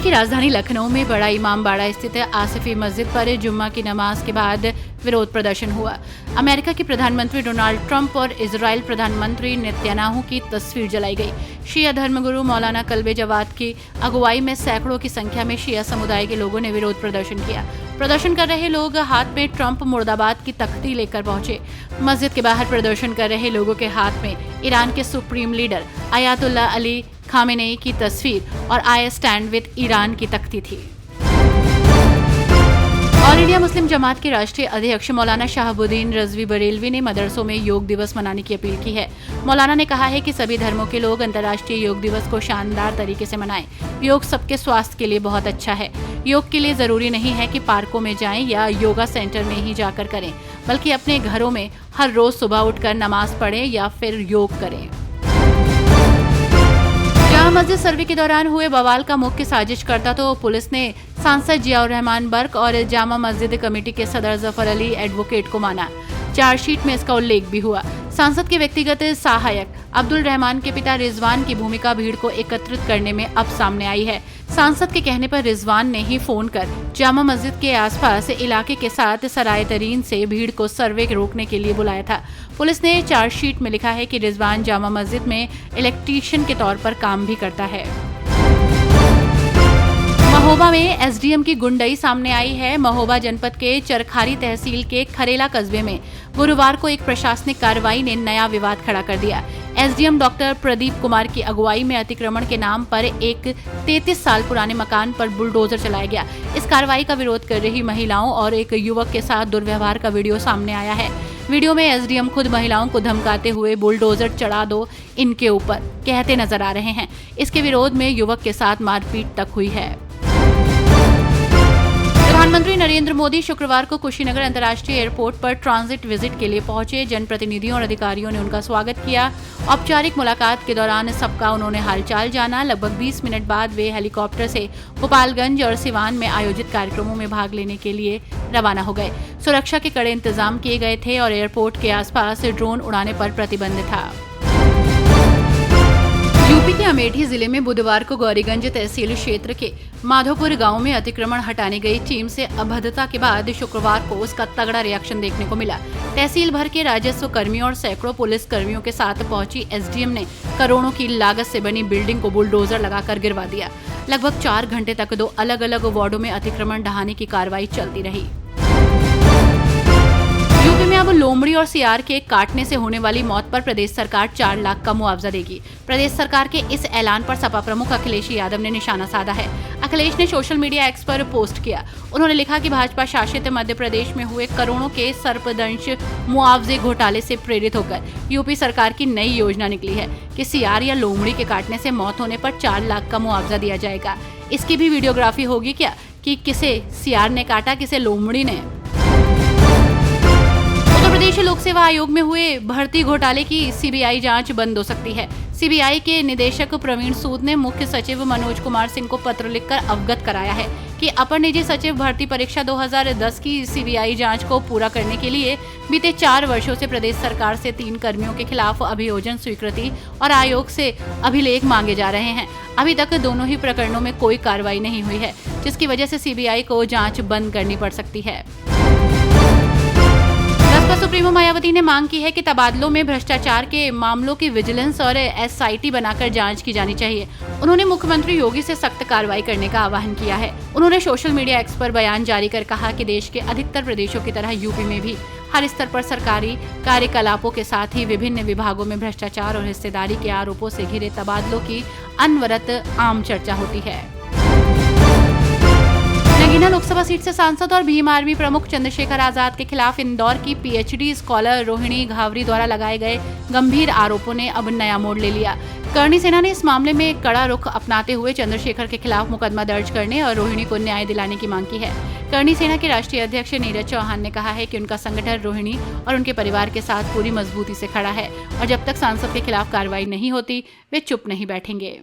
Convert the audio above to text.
की राजधानी लखनऊ में बड़ा इमामबाड़ा स्थित आसिफी मस्जिद पर जुम्मा की नमाज के बाद विरोध प्रदर्शन हुआ। अमेरिका के प्रधानमंत्री डोनाल्ड ट्रंप और इजराइल प्रधानमंत्री नेतन्याहू की तस्वीर जलाई गई। शिया धर्मगुरु मौलाना कल्बे जवाद की अगुवाई में सैकड़ों की संख्या में शिया समुदाय के लोगों ने विरोध प्रदर्शन किया। प्रदर्शन कर रहे लोग हाथ में ट्रंप मुर्दाबाद की तख्ती लेकर पहुंचे। मस्जिद के बाहर प्रदर्शन कर रहे लोगों के हाथ में ईरान के supreme leader Ayatollah Ali Khamenei की तस्वीर और आई स्टैंड विद ईरान की तख्ती थी। ऑल इंडिया मुस्लिम जमात के राष्ट्रीय अध्यक्ष मौलाना शहाबुद्दीन रजवी बरेलवी ने मदरसों में योग दिवस मनाने की अपील की है। मौलाना ने कहा है कि सभी धर्मों के लोग अंतर्राष्ट्रीय योग दिवस को शानदार तरीके से मनाएं। योग सबके स्वास्थ्य के लिए बहुत अच्छा है। योग के लिए जरूरी नहीं है कि पार्कों में जाएं या योगा सेंटर में ही जाकर करें, बल्कि अपने घरों में हर रोज सुबह उठकर नमाज पढ़ें या फिर योग करें। जामा मस्जिद सर्वे के दौरान हुए बवाल का मुख्य साजिशकर्ता तो पुलिस ने सांसद जियाउर रहमान बर्क और जामा मस्जिद कमेटी के सदर जफर अली एडवोकेट को माना। चार्जशीट में इसका उल्लेख भी हुआ। सांसद के व्यक्तिगत सहायक अब्दुल रहमान के पिता रिजवान की भूमिका भीड़ को एकत्रित करने में अब सामने आई है। सांसद के कहने पर रिजवान ने ही फोन कर जामा मस्जिद के आसपास इलाके के साथ सराय तरीन से भीड़ को सर्वे रोकने के लिए बुलाया था। पुलिस ने चार्जशीट में लिखा है कि रिजवान जामा मस्जिद में इलेक्ट्रीशियन के तौर पर काम भी करता है। महोबा में एसडीएम की गुंडई सामने आई है। महोबा जनपद के चरखारी तहसील के खरेला कस्बे में गुरुवार को एक प्रशासनिक कार्रवाई ने नया विवाद खड़ा कर दिया। एसडीएम डॉक्टर प्रदीप कुमार की अगुवाई में अतिक्रमण के नाम पर एक 33 साल पुराने मकान पर बुलडोजर चलाया गया। इस कार्रवाई का विरोध कर रही महिलाओं और एक युवक के साथ दुर्व्यवहार का वीडियो सामने आया है। वीडियो में एसडीएम खुद महिलाओं को धमकाते हुए बुलडोजर चढ़ा दो इनके ऊपर कहते नजर आ रहे हैं। इसके विरोध में युवक के साथ मारपीट तक हुई है। प्रधानमंत्री नरेंद्र मोदी शुक्रवार को कुशीनगर अंतर्राष्ट्रीय एयरपोर्ट पर ट्रांजिट विजिट के लिए पहुंचे। जनप्रतिनिधियों और अधिकारियों ने उनका स्वागत किया। औपचारिक मुलाकात के दौरान सबका उन्होंने हालचाल जाना। लगभग 20 मिनट बाद वे हेलीकॉप्टर से गोपालगंज और सिवान में आयोजित कार्यक्रमों में भाग लेने के लिए रवाना हो गए। सुरक्षा के कड़े इंतजाम किए गए थे और एयरपोर्ट के आसपास ड्रोन उड़ाने पर प्रतिबंध था। यूपी के अमेठी जिले में बुधवार को गौरीगंज तहसील क्षेत्र के माधोपुर गांव में अतिक्रमण हटाने गई टीम से अभद्रता के बाद शुक्रवार को उसका तगड़ा रिएक्शन देखने को मिला। तहसील भर के राजस्व कर्मियों और सैकड़ों पुलिस कर्मियों के साथ पहुंची एसडीएम ने करोड़ों की लागत से बनी बिल्डिंग को बुलडोजर लगाकर गिरवा दिया। लगभग 4 घंटे तक 2 अलग अलग वार्डों में अतिक्रमण ढहाने की कार्रवाई चलती रही। यूपी में अब लोमड़ी और सियार के काटने से होने वाली मौत पर प्रदेश सरकार 4 लाख का मुआवजा देगी। प्रदेश सरकार के इस ऐलान पर सपा प्रमुख अखिलेश यादव ने निशाना साधा है। अखिलेश ने सोशल मीडिया एक्स पर पोस्ट किया। उन्होंने लिखा कि भाजपा शासित मध्य प्रदेश में हुए करोड़ों के सर्पदंश मुआवजे घोटाले से प्रेरित होकर यूपी सरकार की नई योजना निकली है कि सियार या लोमड़ी के काटने से मौत होने पर 4 लाख का मुआवजा दिया जाएगा। इसकी भी वीडियोग्राफी होगी क्या कि किसे सियार ने काटा, किसे लोमड़ी ने। प्रदेश लोक सेवा आयोग में हुए भर्ती घोटाले की सीबीआई जांच बंद हो सकती है। सीबीआई के निदेशक प्रवीण सूद ने मुख्य सचिव मनोज कुमार सिंह को पत्र लिखकर अवगत कराया है कि अपर निजी सचिव भर्ती परीक्षा 2010 की सीबीआई जांच को पूरा करने के लिए बीते 4 वर्षों से प्रदेश सरकार से 3 कर्मियों के खिलाफ अभियोजन स्वीकृति और आयोग से अभिलेख मांगे जा रहे हैं। अभी तक दोनों ही प्रकरणों में कोई कार्रवाई नहीं हुई है, जिसकी वजह से सीबीआई को जांच बंद करनी पड़ सकती है। बसपा सुप्रीमो मायावती ने मांग की है कि तबादलों में भ्रष्टाचार के मामलों की विजिलेंस और एसआईटी बनाकर जांच की जानी चाहिए। उन्होंने मुख्यमंत्री योगी से सख्त कार्रवाई करने का आह्वान किया है। उन्होंने सोशल मीडिया एक्स पर बयान जारी कर कहा कि देश के अधिकतर प्रदेशों की तरह यूपी में भी हर स्तर पर सरकारी कार्यकलापों के साथ ही विभिन्न विभागों में भ्रष्टाचार और हिस्सेदारी के आरोपों से घिरे तबादलों की अनवरत आम चर्चा होती है। नगीना लोकसभा सीट से सांसद और भीम आर्मी प्रमुख चंद्रशेखर आजाद के खिलाफ इंदौर की पीएचडी स्कॉलर रोहिणी घावरी द्वारा लगाए गए गंभीर आरोपों ने अब नया मोड़ ले लिया। करणी सेना ने इस मामले में कड़ा रुख अपनाते हुए चंद्रशेखर के खिलाफ मुकदमा दर्ज करने और रोहिणी को न्याय दिलाने की मांग की है। करणी सेना के राष्ट्रीय अध्यक्ष नीरज चौहान ने कहा है कि उनका संगठन रोहिणी और उनके परिवार के साथ पूरी मजबूती से खड़ा है और जब तक सांसद के खिलाफ कार्रवाई नहीं होती वे चुप नहीं बैठेंगे।